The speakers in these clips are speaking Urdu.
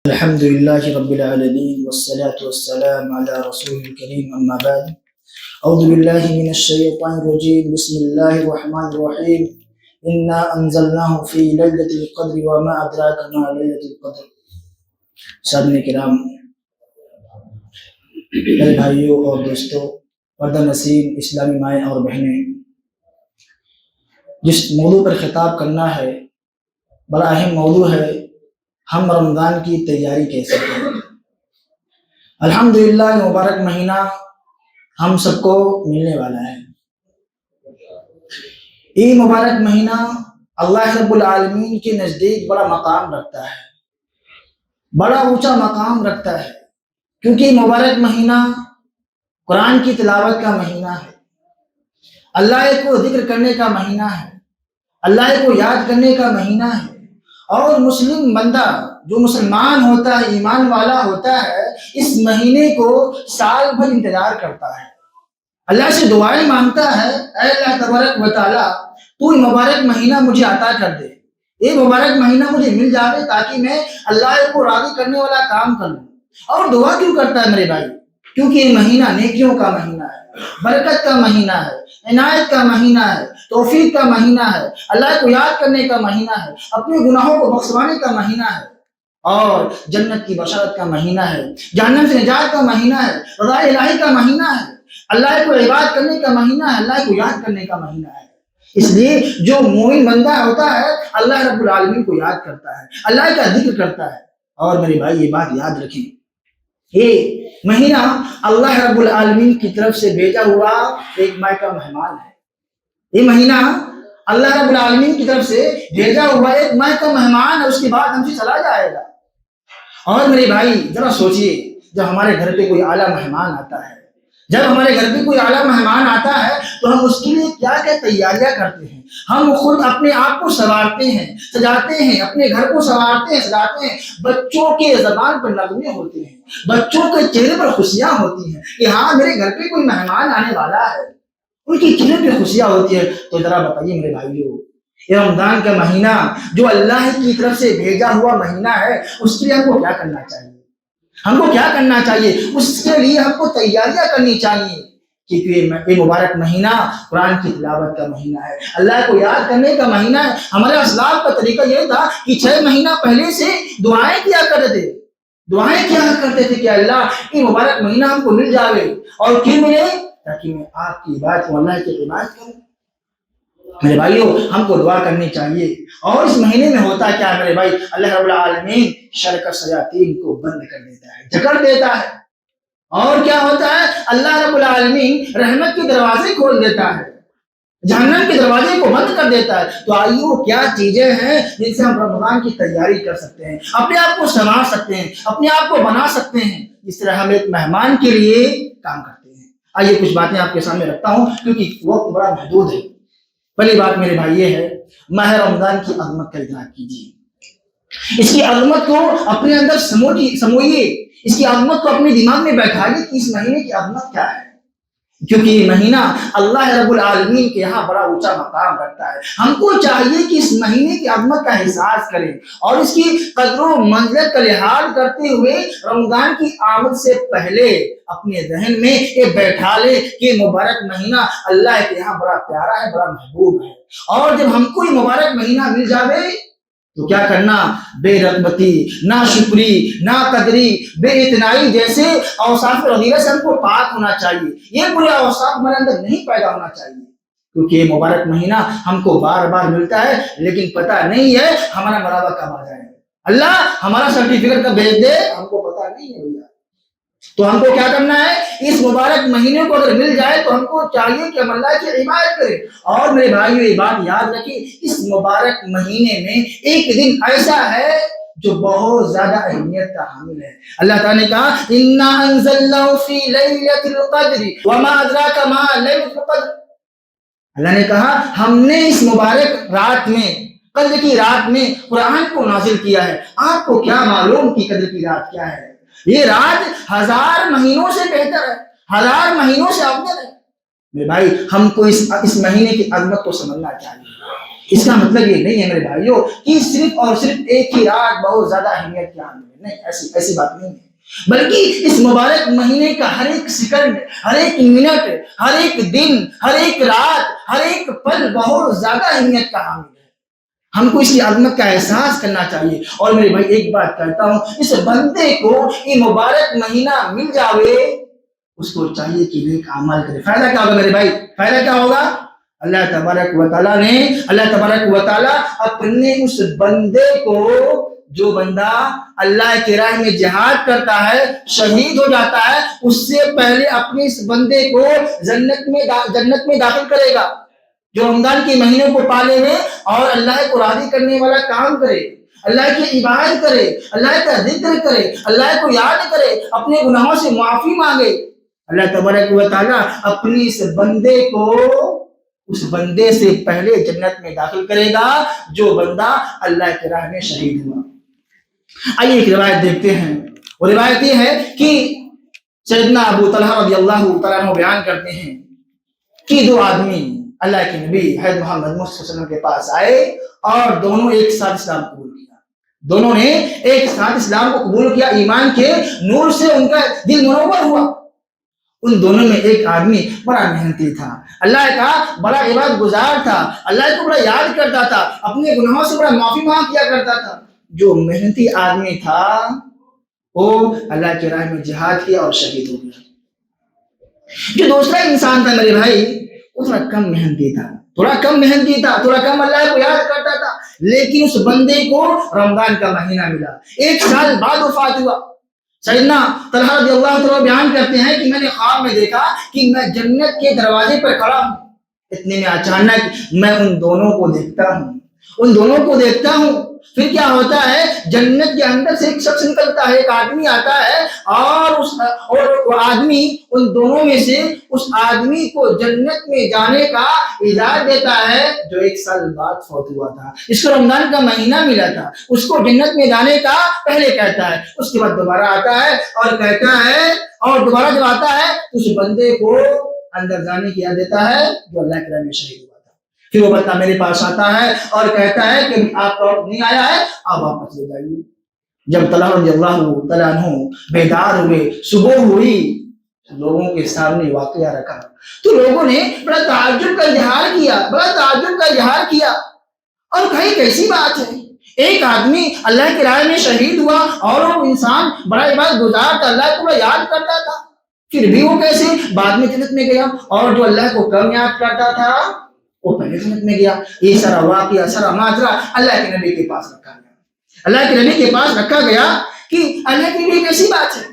الحمد لله رب العالمين والصلاة والسلام على رسول الكريم أما بعد أعوذ بالله من الشيطان الرجيم بسم الله الرحمن الرحيم إنا أنزلناه في ليلة القدر وما أدراك ما ليلة القدر. سامعین کرام، میرے بھائیوں اور دوستوں، پردہ نشین اسلامی مائیں اور بہنیں، جس موضوع پر خطاب کرنا ہے بڑا اہم موضوع ہے، ہم رمضان کی تیاری کیسے کریں۔ الحمدللہ یہ مبارک مہینہ ہم سب کو ملنے والا ہے۔ یہ مبارک مہینہ اللہ رب العالمین کے نزدیک بڑا مقام رکھتا ہے، بڑا اونچا مقام رکھتا ہے، کیونکہ یہ مبارک مہینہ قرآن کی تلاوت کا مہینہ ہے، اللہ کو ذکر کرنے کا مہینہ ہے، اللہ کو یاد کرنے کا مہینہ ہے، اور مسلم بندہ جو مسلمان ہوتا ہے، ایمان والا ہوتا ہے، اس مہینے کو سال بھر انتظار کرتا ہے، اللہ سے دعائیں مانگتا ہے، اے اللہ تبارک و تعالیٰ تو یہ مبارک مہینہ مجھے عطا کر دے، یہ مبارک مہینہ مجھے مل جائے تاکہ میں اللہ کو راضی کرنے والا کام کر لوں۔ اور دعا کیوں کرتا ہے میرے بھائی؟ کیونکہ یہ مہینہ نیکیوں کا مہینہ ہے، برکت کا مہینہ ہے، عنایت کا مہینہ ہے، توفیق کا مہینہ ہے، اللہ کو یاد کرنے کا مہینہ ہے، اپنے گناہوں کو بخشوانے کا مہینہ ہے، اور جنت کی بشارت کا مہینہ ہے، جہنم سے نجات کا مہینہ ہے، رضا الہی کا مہینہ ہے، اللہ کو عبادت کرنے کا مہینہ ہے، اللہ کو یاد کرنے کا مہینہ ہے۔ اس لیے جو مومن بندہ ہوتا ہے اللہ رب العالمین کو یاد کرتا ہے، اللہ کا ذکر کرتا ہے۔ اور میرے بھائی یہ بات یاد رکھیں، یہ مہینہ اللہ رب العالمین کی طرف سے بھیجا ہوا ایک مائکہ مہمان ہے، یہ مہینہ اللہ رب العالمین کی طرف سے بھیجا ہوا ایک مائکہ مہمان ہے، اس کے بعد ہم سے چلا جائے گا۔ اور میرے بھائی ذرا سوچئے، جب ہمارے گھر پہ کوئی اعلیٰ مہمان آتا ہے، جب ہمارے گھر پہ کوئی اعلیٰ مہمان آتا ہے تو ہم اس کے لیے کیا کیا تیاریاں کرتے ہیں۔ ہم خود اپنے آپ کو سنوارتے ہیں، سجاتے ہیں، اپنے گھر کو سنوارتے ہیں، سجاتے ہیں، بچوں کے زبان پر نغمے ہوتے ہیں، بچوں کے چہرے پر خوشیاں ہوتی ہیں کہ ہاں میرے گھر پہ کوئی مہمان آنے والا ہے، ان کے چہرے پہ خوشیاں ہوتی ہیں۔ تو ذرا بتائیے میرے بھائیوں، یہ رمضان کا مہینہ جو اللہ کی طرف سے بھیجا ہوا مہینہ ہے، اس کے لیے ہم کو کیا کرنا چاہیے؟ ہم کو کیا کرنا چاہیے؟ اس کے لیے ہم کو تیاریاں کرنی چاہیے، کیونکہ یہ مبارک مہینہ قرآن کی تلاوت کا مہینہ ہے، اللہ کو یاد کرنے کا مہینہ ہے۔ ہمارے اسلاف کا طریقہ یہ تھا کہ 6 مہینہ پہلے سے دعائیں کیا کرتے تھے، دعائیں کیا کرتے تھے کہ اللہ یہ مبارک مہینہ ہم کو مل جاوے، اور کیوں ملے؟ تاکہ میں آپ کی عبادت کو، اللہ کی عبادت کروں۔ میرے بھائیوں ہم کو دعا کرنی چاہیے۔ اور اس مہینے میں ہوتا کیا ہے میرے بھائی؟ اللہ رب العالمین شر کا شیاطین کو بند کر دیتا ہے، جکڑ دیتا ہے، اور کیا ہوتا ہے؟ اللہ رب العالمین رحمت کے دروازے کھول دیتا ہے، جہنم کے دروازے کو بند کر دیتا ہے۔ تو آئیے وہ کیا چیزیں ہیں جن سے ہم رمضان کی تیاری کر سکتے ہیں، اپنے آپ کو سنوار سکتے ہیں، اپنے آپ کو بنا سکتے ہیں، جس طرح ہم ایک مہمان کے لیے کام کرتے ہیں۔ آئیے کچھ باتیں آپ کے سامنے رکھتا ہوں کیونکہ وقت بڑا محدود ہے۔ پہلی بات میرے بھائی یہ ہے، ماہ رمضان کی عظمت کا ادراک کیجیے، اس کی عظمت کو اپنے اندر سموئیے، اس کی عظمت کو اپنے دماغ میں بیٹھائیے کہ اس مہینے کی عظمت کیا ہے، کیونکہ یہ مہینہ اللہ رب العالمین کے یہاں بڑا اونچا مقام رکھتا ہے۔ ہم کو چاہیے کہ اس مہینے کی عظمت کا احساس کریں اور اس کی قدر و منزلت کا لحاظ کرتے ہوئے رمضان کی آمد سے پہلے اپنے ذہن میں یہ بیٹھا لے کہ مبارک مہینہ اللہ کے یہاں بڑا پیارا ہے، بڑا محبوب ہے، اور جب ہم کو یہ مبارک مہینہ مل جاوے تو کیا کرنا؟ بے رغبتی، نا شکری، نا قدری، بے اتنائی جیسے اوصاف رذیلہ سے ہم کو پاک ہونا چاہیے۔ یہ برے اوصاف ہمارے اندر نہیں پیدا ہونا چاہیے، کیونکہ یہ مبارک مہینہ ہم کو بار بار ملتا ہے، لیکن پتہ نہیں ہے ہمارا مرابہ کب آ جائے، اللہ ہمارا سرٹیفکیٹ کب بھیج دے ہم کو پتہ نہیں ہے بھیا۔ تو ہم کو کیا کرنا ہے؟ اس مبارک مہینے کو اگر مل جائے تو ہم کو چاہیے کہ ہم اللہ کی عبادت کریں۔ اور میرے بھائیو یہ بات یاد رکھیں، اس مبارک مہینے میں ایک دن ایسا ہے جو بہت زیادہ اہمیت کا حامل ہے۔ اللہ تعالیٰ نے کہا اِنَّا أَنزَلْنَاهُ فِي لَيْلَةِ الْقَدْرِ وَمَا أَدْرَاكَ مَا لَيْلَةُ الْقَدْرِ۔ اللہ نے کہا ہم نے اس مبارک رات میں، قدر کی رات میں قرآن کو نازل کیا ہے۔ آپ کو کیا معلوم کہ قدر کی رات کیا ہے؟ یہ رات 1000 مہینوں سے بہتر ہے، 1000 مہینوں سے افضل ہے۔ میرے بھائی ہم کو اس مہینے کی عظمت کو سمجھنا چاہیے، اس کا مطلب یہ نہیں ہے میرے بھائیوں کہ صرف اور صرف ایک ہی رات بہت زیادہ اہمیت کی حامل ہے، نہیں، ایسی بات نہیں ہے، بلکہ اس مبارک مہینے کا ہر ایک سیکنڈ، ہر ایک منٹ، ہر ایک دن، ہر ایک رات، ہر ایک پل بہت زیادہ اہمیت کا حامل ہے۔ ہم کو اس کی عظمت کا احساس کرنا چاہیے۔ اور میرے بھائی ایک بات کہتا ہوں، اس بندے کو یہ مبارک مہینہ مل جاوے، اس کو چاہیے کہ نیک اعمال کرے۔ فائدہ کیا ہوگا میرے بھائی؟ فائدہ کیا ہوگا؟ اللہ تبارک و تعالی اپنے اس بندے کو، جو بندہ اللہ کی راہ میں جہاد کرتا ہے، شہید ہو جاتا ہے، اس سے پہلے اپنے اس بندے کو جنت میں داخل کرے گا۔ جو رمضان کے مہینے کو پالے ہوئے اور اللہ کو راضی کرنے والا کام کرے، اللہ کی عبادت کرے، اللہ کا ذکر کرے، اللہ کو یاد کرے، اپنے گناہوں سے معافی مانگے، اللہ تبارک و تعالیٰ اپنی اس بندے کو اس بندے سے پہلے جنت میں داخل کرے گا جو بندہ اللہ کی راہ میں شہید ہوا۔ آئیے ایک روایت دیکھتے ہیں، وہ روایت یہ ہے کہ سیدنا ابو طلحہ رضی اللہ تعالیٰ عنہ بیان کرتے ہیں کہ دو آدمی اللہ کے نبی حضرت محمد صلی اللہ علیہ وسلم کے پاس آئے اور دونوں ایک ساتھ اسلام قبول کیا۔ دونوں نے ایک ساتھ اسلام کو قبول کیا، ایمان کے نور سے ان کا دل منور ہوا۔ ان دونوں میں ایک آدمی بڑا محنتی تھا، اللہ کا بڑا عبادت گزار تھا، اللہ کو بڑا یاد کرتا تھا، اپنے گناہوں سے بڑا معافی مانگ کیا کرتا تھا۔ جو محنتی آدمی تھا وہ اللہ کی راہ میں جہاد کیا اور شہید ہو گیا۔ جو دوسرا انسان تھا میرے بھائی، وہ تھوڑا کم محنتی تھا، تھوڑا کم اللہ کو یاد کرتا تھا، لیکن اس بندے کو رمضان کا مہینہ ملا، 1 سال بعد وفات ہوا۔ سیدنا طلحہ رضی اللہ تعالیٰ بیان کرتے ہیں کہ میں نے خواب میں دیکھا کہ میں جنت کے دروازے پر کھڑا ہوں، اتنے میں اچانک میں ان دونوں کو دیکھتا ہوں۔ پھر کیا ہوتا ہے، جنت کے اندر سے ایک شخص نکلتا ہے، ایک آدمی آتا ہے اور وہ آدمی ان دونوں میں سے اس آدمی کو جنت میں جانے کا اجازت دیتا ہے جو 1 سال بعد فوت ہوا تھا۔ اس کو رمضان کا مہینہ ملا تھا، اس کو جنت میں جانے کا پہلے کہتا ہے، اس کے بعد دوبارہ آتا ہے اور کہتا ہے، اور دوبارہ جب آتا ہے تو اس بندے کو اندر جانے کی اجازت دیتا ہے جو اللہ کے راہ میں شہید ہوا تھا۔ پھر وہ بندہ میرے پاس آتا ہے اور کہتا ہے کہ آپ کا وقت نہیں آیا ہے، آپ واپس لے جائیے۔ جب طلحہ رضی اللہ تعالیٰ عنہ بیدار ہوئے، صبح ہوئی، لوگوں کے سامنے واقعہ رکھا تو لوگوں نے بڑا تعجب کا اظہار کیا اور کہی کیسی بات ہے، ایک آدمی اللہ کی راہ میں شہید ہوا اور وہ انسان بڑا عبادت گزار تھا، اللہ کو بڑا یاد کرتا تھا، پھر بھی وہ کیسے بعد میں جنت میں گیا، اور جو اللہ کو کم یاد کرتا تھا وہ پہلے جنت میں گیا۔ یہ سارا واقعہ، سارا ماجرا اللہ کے نبی کے پاس رکھا گیا کہ اللہ کے نبی کیسی بات ہے۔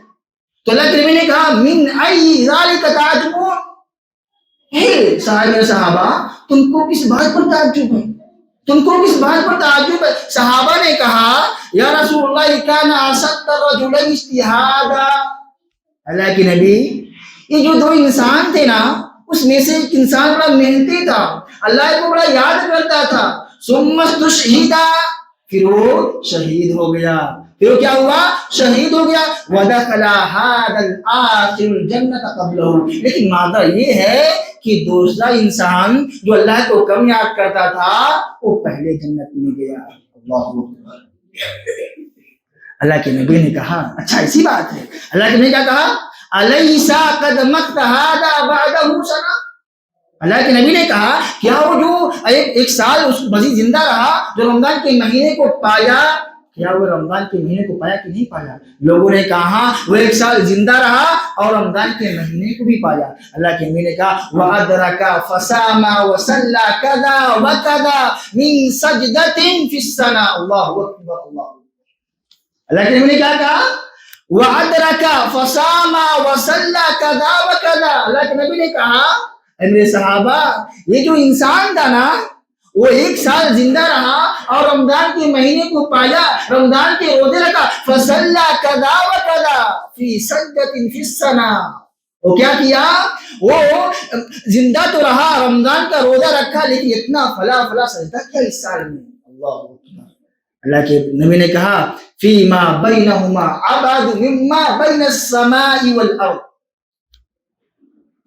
تو اللہ کے نبی نے کہا من ای ذالک تعجبون، صحابہ تم کو کس بات پر تعجب ہے؟ صحابہ نے کہا یا رسول اللہ کان اسد رجل اجتہادا، اللہ کے نبی یہ جو دو انسان تھے نا، اس میں سے ایک انسان بڑا محنتی تھا، اللہ کو بڑا یاد کرتا تھا، ثم استشہد، پھر وہ شہید ہو گیا، پھر وہ کیا ہوا؟ شہید ہو گیا۔ وَدَخَلَ هَذَا الْآخِرُ الْجَنَّةَ قَبْلَهُ، لیکن مادہ یہ ہے کہ دوسرا انسان جو اللہ کو کم یاد کرتا تھا وہ پہلے جنت میں گیا۔ اللہ اکبر۔ اللہ کے نبی نے کہا اچھا ایسی بات ہے، اللہ کے نبی کیا کہا؟ أَلَيْسَ قَدْ مَكْتَ هَذَا بَعْدَهُ سَنَةً، اللہ کے نبی نے کہا کیا وہ جو ایک سال اس مزید زندہ رہا، جو رمضان کے مہینے کو پایا، کیا وہ رمضان کے مہینے کو پایا کہ نہیں پایا؟ لوگوں نے کہا وہ 1 سال زندہ رہا اور رمضان کے مہینے کو بھی پایا۔ اللہ کے نبی نے کہا وَأَدْرَكَ فَصَامَ وَصَلَّى كَذَا وَكَذَا مِن سَجْدَةٍ فِي السَّنَةِ۔ اللہ اکبر، اللہ اکبر۔ اللہ کے نبی نے کیا کہا؟ وَأَدْرَكَ فَصَامَ وَصَلَّى كَذَا وَكَذَا۔ اللہ کے نبی نے کہا اے میرے صحابہ، یہ جو انسان تھا نا وہ 1 سال زندہ رہا اور رمضان کے مہینے کو پایا، رمضان کے روزے رکھا، فصلى كذا وكذا في سجدة في السنة، وہ کیا کیا؟ وہ زندہ تو رہا، رمضان کا روزہ رکھا، لیکن اتنا فلا سجدہ کیا اس سال میں۔ اللہ اکبر۔ اللہ کے نبی نے کہا فيما بينهما أبعد مما بين السماء والأرض،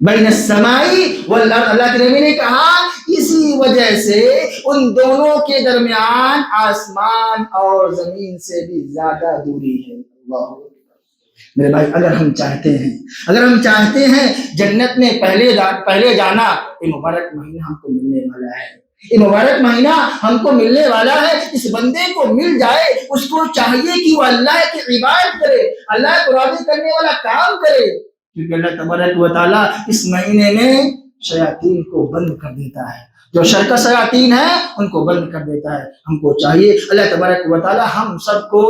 بین السماء والارض، اللہ کے نبی نے کہا اسی وجہ سے ان دونوں کے درمیان آسمان اور زمین سے بھی زیادہ دوری ہے۔ اللہ میرے بھائی، اگر ہم چاہتے ہیں جنت میں پہلے جانا، یہ مبارک مہینہ ہم کو ملنے والا ہے، یہ مبارک مہینہ ہم کو ملنے والا ہے۔ اس بندے کو مل جائے، اس کو چاہیے کہ وہ اللہ کی عبادت کرے، اللہ کو راضی کرنے والا کام کرے، کیونکہ اللہ تبارک و تعالیٰ اس مہینے میں شیاطین کو بند کر دیتا ہے، جو شر کا شیاطین ہے ان کو بند کر دیتا ہے۔ ہم کو چاہیے اللہ تبارک و تعالیٰ ہم سب کو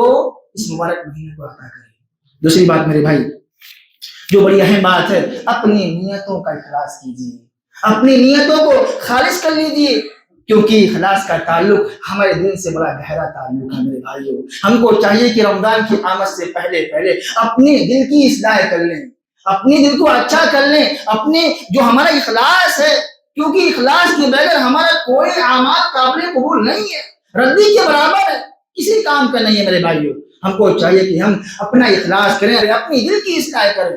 اس مبارک مہینے کو عطا کرے۔ دوسری بات میرے بھائی، جو بڑی اہم بات ہے، اپنی نیتوں کا اخلاص کیجیے، اپنی نیتوں کو خالص کر لیجیے، کیونکہ اخلاص کا تعلق ہمارے دل سے بڑا گہرا تعلق ہے میرے بھائیوں۔ ہم کو چاہیے کہ رمضان کی آمد سے پہلے اپنے دل کی اصلاح کر لیں، اپنے دل کو اچھا کر لیں، اپنے جو ہمارا اخلاص ہے، کیونکہ اخلاص کے بغیر ہمارا کوئی اعمال قابل قبول نہیں ہے، ردی کے برابر ہے، کسی کام کا نہیں ہے میرے بھائیوں۔ ہم کو چاہیے کہ ہم اپنا اخلاص کریں، اپنی دل کی اصلاح کریں۔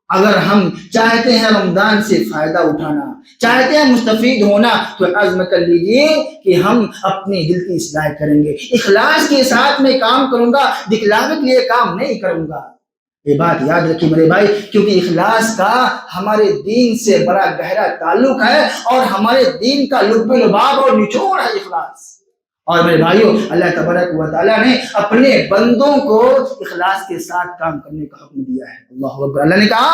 اگر ہم چاہتے ہیں رمضان سے فائدہ اٹھانا، چاہتے ہیں مستفید ہونا، تو عزم کر لیجئے کہ ہم اپنے دل کی اصلاح کریں گے، اخلاص کے ساتھ میں کام کروں گا، دکھلاوے کے لیے کام نہیں کروں گا۔ یہ بات یاد رکھیے میرے بھائی، کیونکہ اخلاص کا ہمارے دین سے بڑا گہرا تعلق ہے، اور ہمارے دین کا لب لباب اور نچوڑ ہے اخلاص۔ اور میرے بھائیوں، اللہ تبارک و تعالیٰ نے اپنے بندوں کو اخلاص کے ساتھ کام کرنے کا حکم دیا ہے۔ اللہ اکبر۔ اللہ نے کہا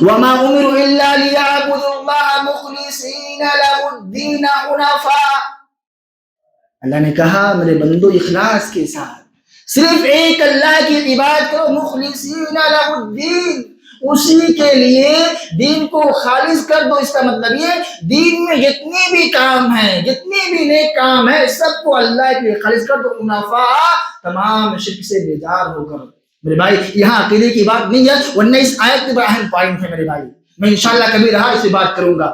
وَمَا أُمِرُوا إِلَّا لِيَعْبُدُوا اللَّهَ مُخْلِصِينَ لَهُ الدِّينَ حُنَفَاءَ۔ اللہ نے کہا میرے بندو، اخلاص کے ساتھ صرف ایک اللہ کی عبادت کرو، مخلصین لہ الدین، اسی کے لیے دین کو خالص کر دو۔ اس کا مطلب یہ دین میں جتنے بھی کام ہیں، جتنے بھی نیک کام ہیں، سب کو اللہ کے لیے خالص کر دو، حنفاء، تمام شرک سے بیزار ہو کر۔ میرے بھائی، یہاں عقیدے کی بات نہیں ہے، ورنہ اس آیت کے بڑا اہم پوائنٹ ہے میرے بھائی، میں انشاءاللہ کبھی رہا اس سے بات کروں گا۔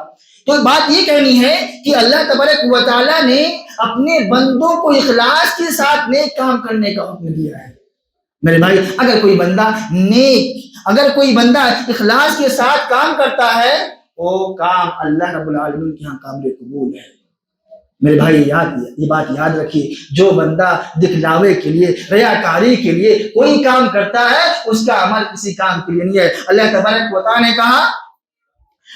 تو بات یہ کہنی ہے کہ اللہ تبارک و تعالیٰ نے اپنے بندوں کو اخلاص کے ساتھ نیک کام کرنے کا حکم دیا ہے۔ میرے بھائی، اگر کوئی بندہ اخلاص کے ساتھ کام کرتا ہے، وہ کام اللہ رب العالمین کے ہاں قابل قبول ہے۔ میرے بھائی، یہ بات یاد رکھیے، جو بندہ دکھلاوے کے لیے، ریاکاری کے لیے کوئی کام کرتا ہے، اس کا عمل کسی کام کے لیے نہیں ہے۔ اللہ تبارک و تعالیٰ نے کہا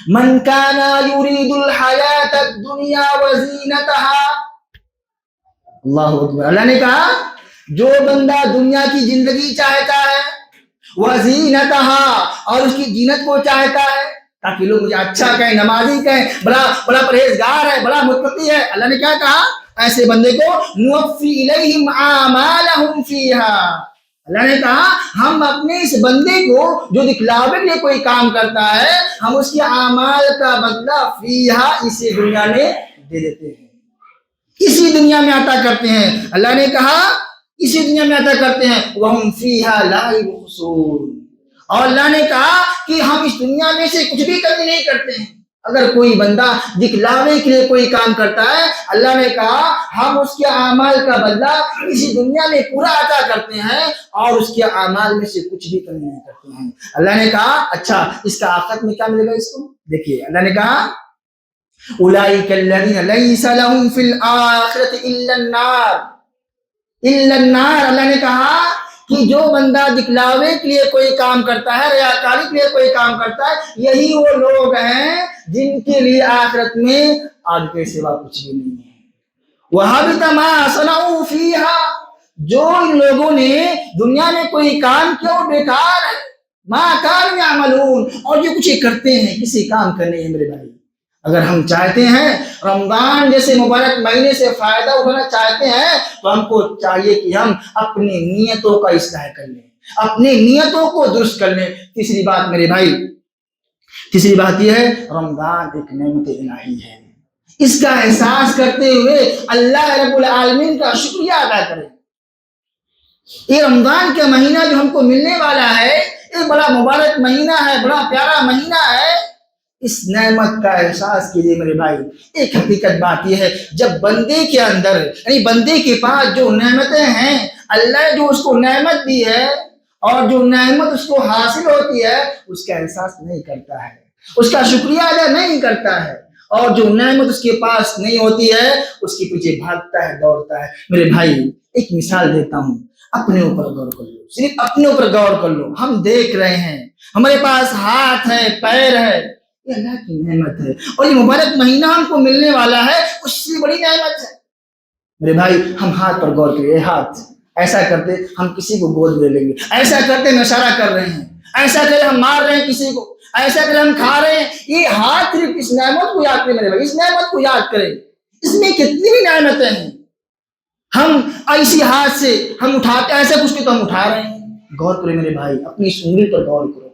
من کان یرید الحیات الدنیا وزینتها۔ اللہ اکبر۔ اللہ نے کہا جو بندہ دنیا کی زندگی چاہتا ہے، وزینتها، اور اس کی زینت کو چاہتا ہے، تاکہ لوگ مجھے اچھا کہیں، نمازی کہیں، بڑا پرہیزگار ہے، بڑا متقی ہے، اللہ نے کیا کہا؟ ایسے بندے کو نوفی الیہم اعمالہم فیہا۔ اللہ نے کہا ہم اپنے اس بندے کو جو دکھلاوے کے لیے کوئی کام کرتا ہے، ہم اس کے اعمال کا بدلہ فیہا، اسی دنیا میں دے دیتے ہیں، اسی دنیا میں عطا کرتے ہیں۔ اللہ نے کہا اسی دنیا میں عطا کرتے ہیں، وَهُمْ فِيهَا لَا يُبْخَسُونَ، اور اللہ نے کہا کہ ہم اس دنیا میں سے کچھ بھی کمی نہیں کرتے ہیں۔ اگر کوئی بندہ دکھلاوے کے لیے کوئی کام کرتا ہے، اللہ نے کہا ہم اس کے اعمال کا بدلہ اسی دنیا میں پورا عطا کرتے ہیں، اور اس کے اعمال میں سے کچھ بھی کمی نہیں کرتے ہیں۔ اللہ نے کہا اچھا، اس کا آخرت میں کیا ملے گا اس کو؟ دیکھیے، اللہ نے کہا اولئک الذین لیس لہم فی الآخرۃ الا النار، الا النار۔ اللہ نے کہا کہ جو بندہ دکھلاوے کے لیے کوئی کام کرتا ہے، ریاکاری کے لیے کوئی کام کرتا ہے، یہی وہ لوگ ہیں جن کے لیے آخرت میں آگ کے سوا کچھ بھی نہیں ہے۔ وَحَبِطَ مَا صَنَعُوا فِيهَا، جو ان لوگوں نے دنیا میں کوئی کام کیا وہ بیکار ہے، مَا كَانُوا يَعْمَلُونَ، اور جو کچھ کرتے ہیں کسی کام کا نہیں ہے۔ میرے بھائی، اگر ہم چاہتے ہیں رمضان جیسے مبارک مہینے سے فائدہ اٹھانا چاہتے ہیں، تو ہم کو چاہیے کہ ہم اپنی نیتوں کا اصلاح کر لیں، اپنی نیتوں کو درست کر لیں۔ تیسری بات میرے بھائی، تیسری بات یہ ہے، رمضان ایک نعمت الہی ہے، اس کا احساس کرتے ہوئے اللہ رب العالمین کا شکریہ ادا کریں۔ یہ رمضان کا مہینہ جو ہم کو ملنے والا ہے، یہ بڑا مبارک مہینہ ہے، بڑا پیارا مہینہ ہے، اس نعمت کا احساس کیجیے میرے بھائی۔ ایک حقیقت بات یہ ہے، جب بندے کے اندر، یعنی بندے کے پاس جو نعمتیں ہیں، اللہ جو اس کو نعمت دی ہے، اور جو نعمت اس کو حاصل ہوتی ہے، اس کا احساس نہیں کرتا ہے، اس کا شکریہ ادا نہیں کرتا ہے، اور جو نعمت اس کے پاس نہیں ہوتی ہے اس کے پیچھے بھاگتا ہے، دوڑتا ہے۔ میرے بھائی ایک مثال دیتا ہوں، اپنے اوپر غور کر لو، صرف اپنے اوپر غور کر لو۔ ہم دیکھ رہے ہیں ہمارے پاس ہاتھ ہے، پیر ہے، یہ اللہ کی نعمت ہے، اور یہ مبارک مہینہ ہم کو ملنے والا ہے، اس سے بڑی نعمت ہے۔ میرے بھائی ہم ہاتھ پر غور کریں، ہاتھ ایسا کرتے ہم کسی کو گود لے لیں گے، ایسا کرتے ہم اشارہ کر رہے ہیں، ایسا کرے ہم مار رہے ہیں کسی کو، ایسا کرے ہم کھا رہے ہیں۔ یہ ہاتھ صرف اس نعمت کو یاد کریں میرے بھائی، اس نعمت کو یاد کریں، اس میں کتنی بھی نعمتیں ہیں۔ ہم ایسی ہاتھ سے ہم اٹھاتے ہیں، ایسا کچھ تو ہم اٹھا رہے ہیں۔ غور کریں میرے بھائی، اپنی انگلی پر غور کرو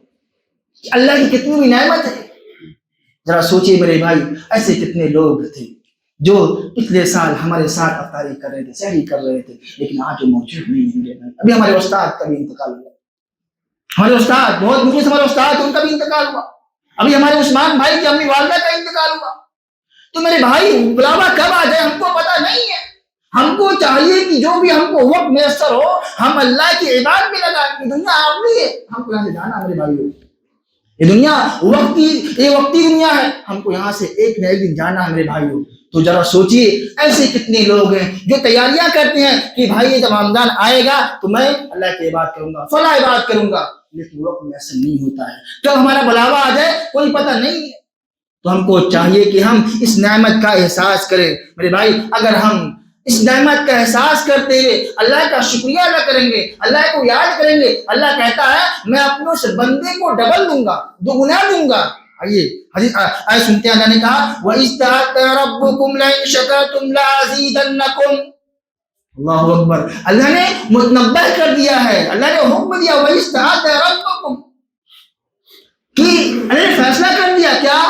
کہ اللہ کی کتنی بھی نعمت ہے۔ ذرا سوچئے میرے بھائی، ایسے کتنے لوگ تھے جو پچھلے سال ہمارے ساتھ افطاری کر رہے تھے، سحری کر رہے تھے، لیکن آج وہ موجود نہیں ہیں میرے بھائی۔ ابھی ہمارے استاد کا بھی انتقال ہوا، ہمارے استاد بہت مخلص ہمارے استاد، ان کا بھی انتقال ہوا۔ ابھی ہمارے عثمان بھائی کی امی والدہ کا انتقال ہوا۔ تو میرے بھائی بلاوا کب آ جائے ہم کو پتہ نہیں ہے۔ ہم کو چاہیے کہ جو بھی ہم کو وقت میسر ہو ہم اللہ کی عبادت میں لگائیں۔ یہ دنیا عارضی ہے، ہم کو یہاں سے جانا میرے بھائیو، یہ دنیا وقتی دنیا ہے، ہم کو یہاں سے ایک نہ ایک دن جانا ہے میرے بھائیو۔ تو ذرا سوچئے ایسے کتنے لوگ ہیں جو تیاریاں کرتے ہیں کہ بھائی جب رمضان آئے گا تو میں اللہ کی عبادت کروں گا، فلاں عبادت کروں گا، لیکن وقت میں ایسا نہیں ہوتا ہے۔ جب ہمارا بلاوا آ جائے کوئی پتہ نہیں ہے۔ تو ہم کو چاہیے کہ ہم اس نعمت کا احساس کریں میرے بھائی۔ اگر ہم اس نعمت کا احساس کرتے ہوئے اللہ کا شکریہ ادا کریں گے، اللہ کو یاد کریں گے، اللہ کہتا ہے میں اپنے اس بندے کو ڈبل دوں گا، دوگنا دوں گا۔ آئیے حدیث آئے سنتے ہیں، اللہ نے کہا وَإِذْ تَعَذَّنَ رَبُّكُمْ لَئِن شَكَرْتُمْ لَأَزِيدَنَّكُمْ۔ اللہ اکبر، اللہ نے متنبہ کر دیا ہے، اللہ نے حکم دیا وَإِذْ تَعَذَّنَ رَبُّكُمْ، کہ اللہ نے فیصلہ کر دیا کیا؟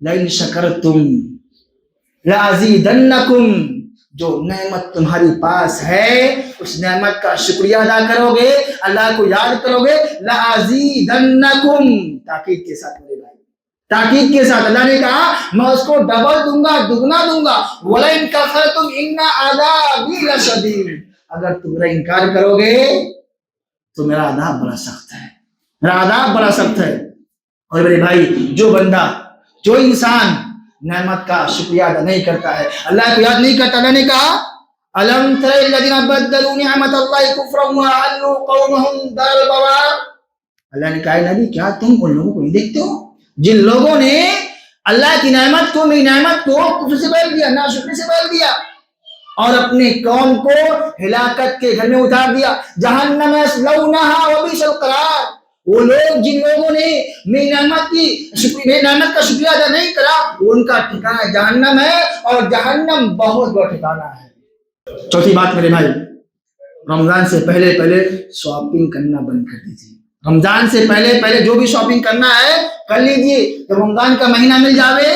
لَئِن شَكَرْتُمْ لَأَزِيدَنَّكُمْ، جو نعمت تمہاری پاس ہے اس نعمت کا شکریہ ادا کرو گے، اللہ کو یاد کرو گے، لَأَزِيدَنَّكُمْ، تاکید کے ساتھ میرے بھائی، تاکید کے ساتھ اللہ نے کہا میں اس کو ڈبل دوں گا، دگنا دوں گا۔ وَلَئِن كَفَرْتُمْ إِنَّ عَذَابِي لَشَدِيدٌ، اگر تم میرا انکار کرو گے تو میرا عذاب بڑا سخت ہے، میرا عذاب بڑا سخت ہے۔ اور میرے بھائی جو بندہ، جو انسان نعمت کا شکریہ ادا نہیں کرتا ہے، اللہ کو یاد نہیں کرتا، اللہ نے کہا أَلَمْ تَرَ الَّذِينَ بَدَّلُوا نِعْمَتَ اللَّهِ كُفْرًا وَأَحَلُّوا قَوْمَهُمْ دَارَ الْبَوَارِ، اللہ نے کہا نبی کیا تم ان لوگوں کو نہیں دیکھتے ہو جن لوگوں نے اللہ کی نعمت کو، میری نعمت کو کفر سے بدل دیا، ناشکری سے بدل دیا، اور اپنے قوم کو ہلاکت کے گھر میں اتار دیا۔ جہنم یصلونها وبئس القرار، وہ لوگ جن لوگوں نے میری نعمت کا شکریہ ادا نہیں کرا ان کا ٹھکانہ جہنم ہے، اور جہنم بہت بڑا ٹھکانہ ہے۔ چوتھی بات میرے بھائی، رمضان سے پہلے شاپنگ کرنا بند کر دیجیے۔ رمضان سے پہلے جو بھی شاپنگ کرنا ہے کر لیجیے، جب رمضان کا مہینہ مل جاوے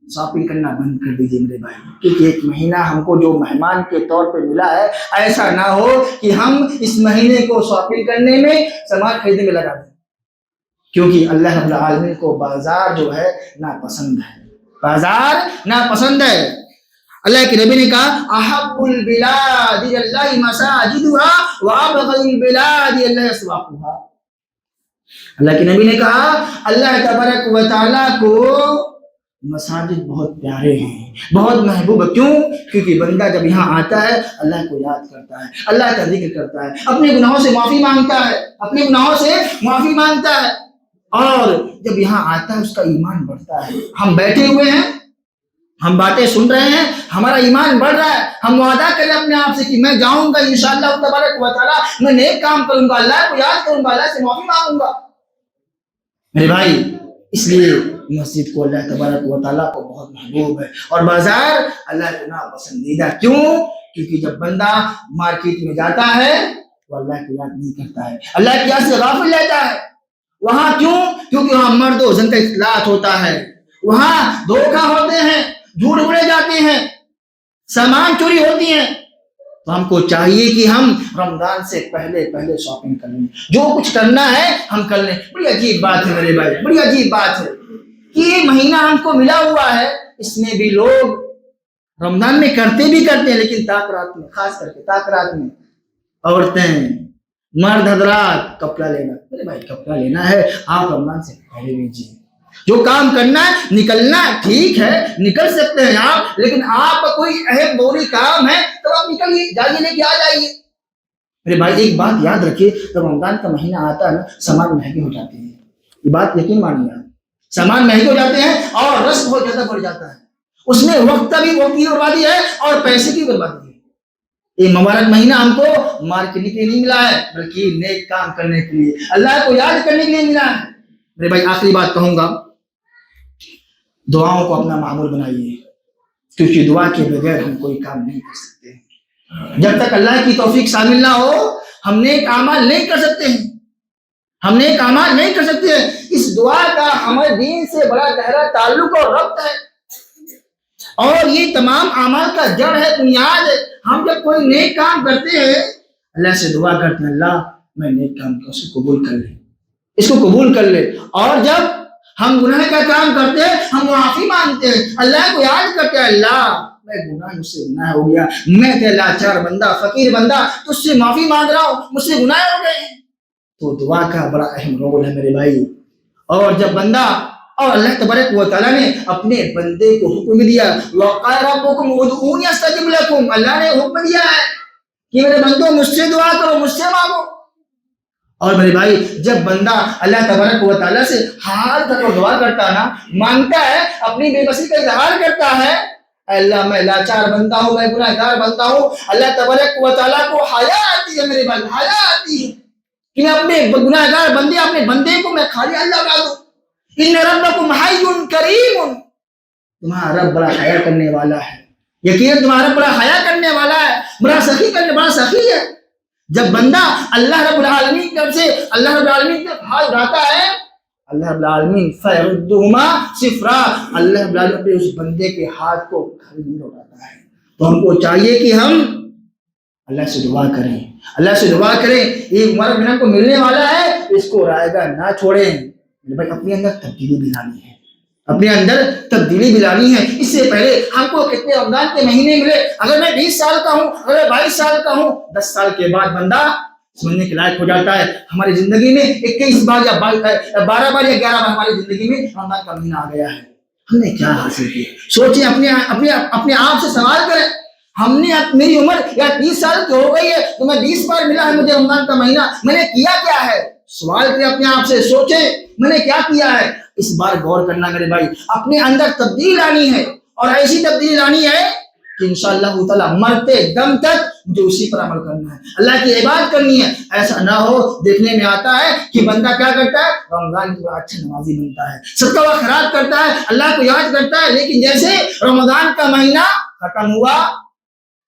شاپنگ کرنا بند کر دیجیے میرے بھائی، کیونکہ ایک مہینہ ہم کو جو مہمان کے طور پہ ملا ہے، ایسا نہ ہو کہ ہم اس مہینے کو شاپنگ کرنے میں، سامان خریدنے میں لگا دیں، کیونکہ اللہ رب العالمین کو بازار جو ہے ناپسند ہے، بازار ناپسند ہے۔ اللہ کے نبی نے کہا احب البلاد الی اللہ مساجدها وابغض البلاد الی اللہ اسواقها، اللہ کے نبی نے کہا اللہ تبارک و تعالیٰ کو مساجد بہت پیارے ہیں، بہت محبوب ہے۔ کیوں؟ کیونکہ بندہ جب یہاں آتا ہے اللہ کو یاد کرتا ہے، اللہ کا ذکر کرتا ہے، اپنے گناہوں سے معافی مانگتا ہے، اپنے گناہوں سے معافی مانگتا ہے، اور جب یہاں آتا ہے اس کا ایمان بڑھتا ہے۔ ہم بیٹھے ہوئے ہیں، ہم باتیں سن رہے ہیں، ہمارا ایمان بڑھ رہا ہے، ہم وعدہ کریں اپنے آپ سے کہ میں جاؤں گا انشاءاللہ تبارک و تعالیٰ، میں نیک کام کروں گا، اللہ کو یاد کروں گا، اللہ سے معافی مانگوں گا۔ میرے بھائی اس لیے مسجد کو اللہ تبارک و تعالیٰ کو بہت محبوب ہے، اور بازار اللہ کو ناپسندیدہ۔ کیوں؟ کیونکہ جب بندہ مارکیٹ میں جاتا ہے وہ اللہ کو یاد نہیں کرتا ہے، اللہ کی یاد سے غافل رہتا ہے۔ وہاں کیوں؟ کیونکہ وہاں مرد و زن کا اختلاط ہوتا ہے، وہاں دھوکہ ہوتے ہیں، جھوٹ بولے جاتے ہیں، سامان چوری ہوتی ہیں۔ تو ہم کو چاہیے کہ ہم رمضان سے پہلے شاپنگ کر لیں، جو کچھ کرنا ہے ہم کر لیں۔ بڑی عجیب بات ہے میرے بھائی، بڑی عجیب بات ہے کہ یہ مہینہ ہم کو ملا ہوا ہے، اس میں بھی لوگ رمضان میں کرتے ہیں لیکن تاخرات میں، خاص کر کے تاخرات میں عورتیں، مرد حضرات کپڑا لینا، میرے بھائی کپڑا لینا ہے آپ رمضان سے پہلے لیجیے، جو کام کرنا ہے نکلنا ہے ٹھیک ہے، نکل سکتے ہیں آپ، لیکن آپ کا کوئی اہم ضروری کام ہے تو آپ نکلیے، جائیے لے کے آ جائیے۔ میرے بھائی ایک بات یاد رکھیے، جب رمضان کا مہینہ آتا ہے نا، سامان مہنگے ہو جاتے ہیں، یہ بات یقین مانیے آپ، سامان مہنگے ہو جاتے ہیں اور رزق بہت زیادہ بڑھ جاتا ہے، اس میں وقت بھی بربادی ہے اور پیسے کی بربادی ہے۔ یہ مبارک مہینہ ہم کو مار کرنے کے لیے نہیں ملا ہے، بلکہ نیک کام کرنے کے لیے، اللہ کو یاد کرنے کے لیے ملا ہے۔ میرے بھائی آخری بات کہوں گا، دعاؤں کو اپنا معمول بنائیے، کیونکہ دعا کے بغیر ہم کوئی کام نہیں کر سکتے۔ جب تک اللہ کی توفیق شامل نہ ہو ہم نیک اعمال نہیں کر سکتے ہیں، ہم نیک اعمال نہیں کر سکتے ہیں۔ اس دعا کا ہمارے دین سے بڑا گہرا تعلق اور ربط ہے، اور یہ تمام اعمال کا جڑ ہے، بنیاد ہے۔ ہم جب کوئی نیک کام کرتے ہیں اللہ سے دعا کرتے ہیں، اللہ میں نیک کام کو اس کو قبول کر لے، اس کو قبول کر لے۔ اور جب ہم گناہ کا کام کرتے ہیں ہم معافی مانگتے ہیں، اللہ کو یاد کرتے ہیں، اللہ میں گناہ، مجھ سے گناہ ہو گیا، میں تیرا لاچار بندہ، فقیر بندہ، تجھ سے معافی مانگ رہا ہوں، مجھ سے گناہ ہو گئے ہیں۔ تو دعا کا بڑا اہم رول ہے میرے بھائی۔ اور جب بندہ، اور اللہ تبارک و تعالیٰ نے اپنے بندے کو حکم دیا، وَقَالَ رَبُّكُمْ ادْعُونِي أَسْتَجِبْ لَكُمْ، اللہ نے حکم دیا ہے کہ میرے بندوں مجھ سے دعا کرو، مجھ سے مانگو۔ اور میرے بھائی جب بندہ اللہ تبارک و تعالیٰ سے حال تک دعا کرتا ہے نا، مانگتا ہے، اپنی بے بسی کا اظہار کرتا ہے، اللہ میں لاچار بندہ ہوں، میں گناہ گار بندہ ہوں، اللہ تبارک و تعالیٰ کو حیا آتی ہے میرے بھائی، حیا آتی ہے کہ میں اپنے گناہ گار بندے، اپنے بندے کو میں خالی اللہ بنا دوں۔ ان ربکم حی کریم، تمہارا رب بڑا حیا کرنے والا ہے، یقین تمہارا رب بڑا حیا کرنے والا ہے، بڑا سخی کرنے والا سخی ہے۔ جب بندہ اللہ رب العالمین کی طرف سے اللہ رب العالمین کی طرف ہاتھ اٹھاتا ہے، اللہ رب العالمین فیردهما صفرا، اللہ رب العالمین اس بندے کے ہاتھ کو خالی نہیں لوٹاتا ہے۔ تو ہم کو چاہیے کہ ہم اللہ سے دعا کریں، اللہ سے دعا کریں، یہ مبارک مہینہ کو ملنے والا ہے، اس کو رائے گا نہ چھوڑیں۔ بھائی اپنے اندر تبدیلی بھی لانی ہے، اپنے اندر تبدیلی بھی لانی ہے۔ اس سے پہلے ہم کو کتنے رمضان کے مہینے ملے، اگر میں 20 سال کا ہوں، اگر میں 22 سال کا ہوں، 10 سال کے بعد بندہ سمجھنے کے لائق ہو جاتا ہے۔ ہماری زندگی میں 21 بار یا 12 بار یا 11 بار ہماری زندگی میں رمضان کا مہینہ آ گیا ہے، ہم نے کیا حاصل کیا؟ سوچیں، اپنے آپ سے سوال کریں، ہم نے، میری عمر یا 30 سال کی ہو گئی ہے تو میں 20 بار ملا ہے مجھے رمضان کا مہینہ، میں نے کیا کیا ہے؟ سوال کریں اپنے آپ سے، سوچیں میں نے کیا کیا ہے۔ اس بار غور کرنا میرے بھائی، اپنے اندر تبدیلی لانی ہے، اور ایسی تبدیلی لانی ہے کہ انشاءاللہ تعالی مرتے دم تک مجھے اسی پر عمل کرنا ہے، اللہ کی عبادت کرنی ہے۔ ایسا نہ ہو، دیکھنے میں آتا ہے کہ بندہ کیا کرتا ہے، رمضان کی بڑا اچھا نمازی بنتا ہے، صدقہ و خیرات کرتا ہے، اللہ کو یاد کرتا ہے، لیکن جیسے رمضان کا مہینہ ختم ہوا،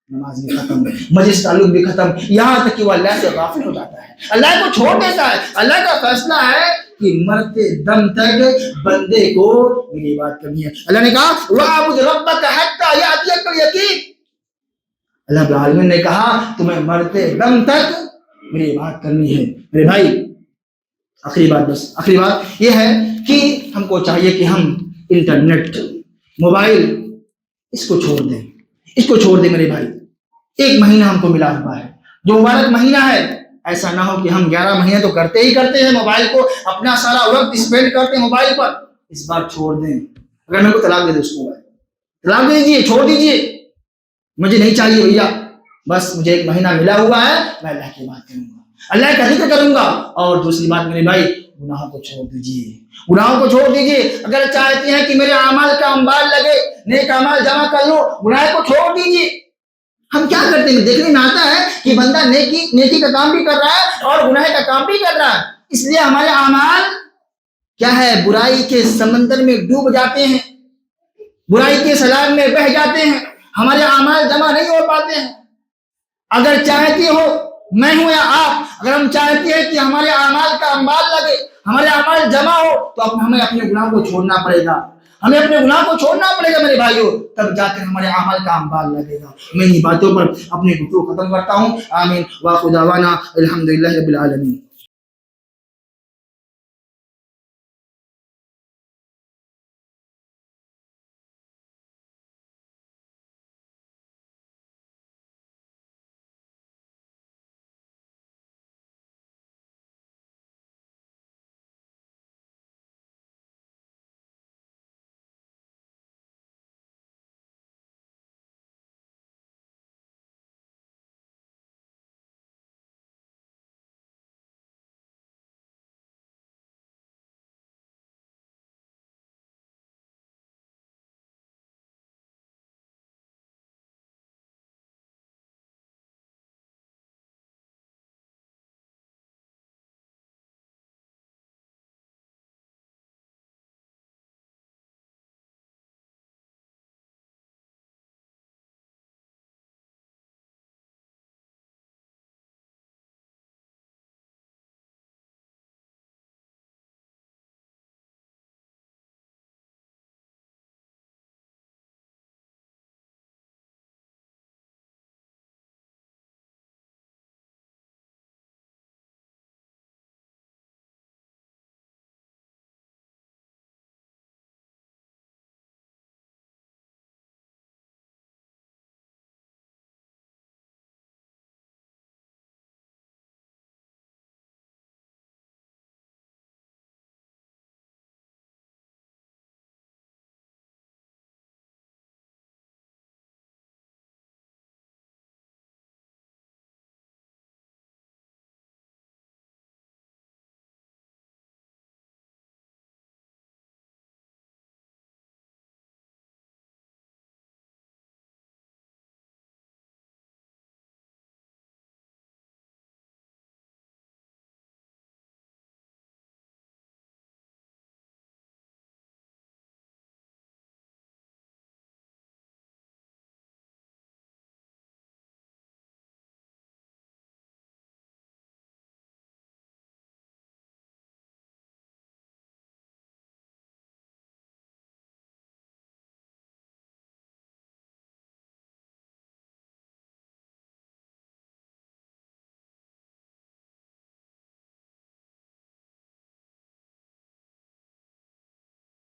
نماز بھی ختم، مجلس تعلق بھی ختم، یہاں تک کہ وہ اللہ سے غافل ہو جاتا ہے، اللہ کو چھوڑ دیتا ہے۔ اللہ کا فیصلہ ہے کہ مرتے دم تک بندے کو میری بات کرنی ہے۔ اللہ نے کہا وَاعْبُدْ رَبَّكَ حَتَّى يَأْتِيَكَ الْيَقِينُ، اللہ رب العالمین نے کہا تمہیں مرتے دم تک میری بات کرنی ہے۔ میرے بھائی آخری بات یہ ہے کہ ہم کو چاہیے کہ ہم انٹرنیٹ، موبائل، اس کو چھوڑ دیں میرے بھائی۔ ایک مہینہ ہم کو ملا ہوا ہے جو مبارک مہینہ ہے، ایسا نہ ہو کہ ہم 11 مہینے تو کرتے ہیں موبائل کو، اپنا سارا وقت اسپینڈ کرتے ہیں موبائل پر، اس بار چھوڑ دیں۔ اگر میں کو طلاق دے دے، اس کو طلاق دے دیجیے، چھوڑ دیجیے، مجھے نہیں چاہیے بھیا، بس مجھے ایک مہینہ ملا ہوا ہے، میں اللہ کی بات کروں گا، اللہ کا ذکر کروں گا۔ اور دوسری بات میرے بھائی، گناہوں کو چھوڑ دیجیے، اگر چاہتے ہیں کہ میرے اعمال کا انبار لگے، نیک اعمال جمع کر لو، گناہ کو چھوڑ دیجیے۔ ہم کیا کرتے ہیں، دیکھنے میں آتا ہے کہ بندہ نیکی کا کام بھی کر رہا ہے اور گناہ کا کام بھی کر رہا ہے، اس لیے ہمارے اعمال کیا ہے، برائی کے سمندر میں ڈوب جاتے ہیں، برائی کے سیلاب میں بہہ جاتے ہیں، ہمارے اعمال جمع نہیں ہو پاتے ہیں۔ اگر چاہتے ہو، میں ہوں یا آپ، اگر ہم چاہتے ہیں کہ ہمارے اعمال کا انبار لگے، ہمارے اعمال جمع ہو، تو ہمیں اپنے گناہ کو چھوڑنا پڑے گا، میرے بھائیوں، تب جا کر ہمارے اعمال کا انبار لگے گا۔ میں انہی باتوں پر اپنی گفتگو ختم کرتا ہوں، آمین، وآخر دعوانا الحمدللہ رب العالمین۔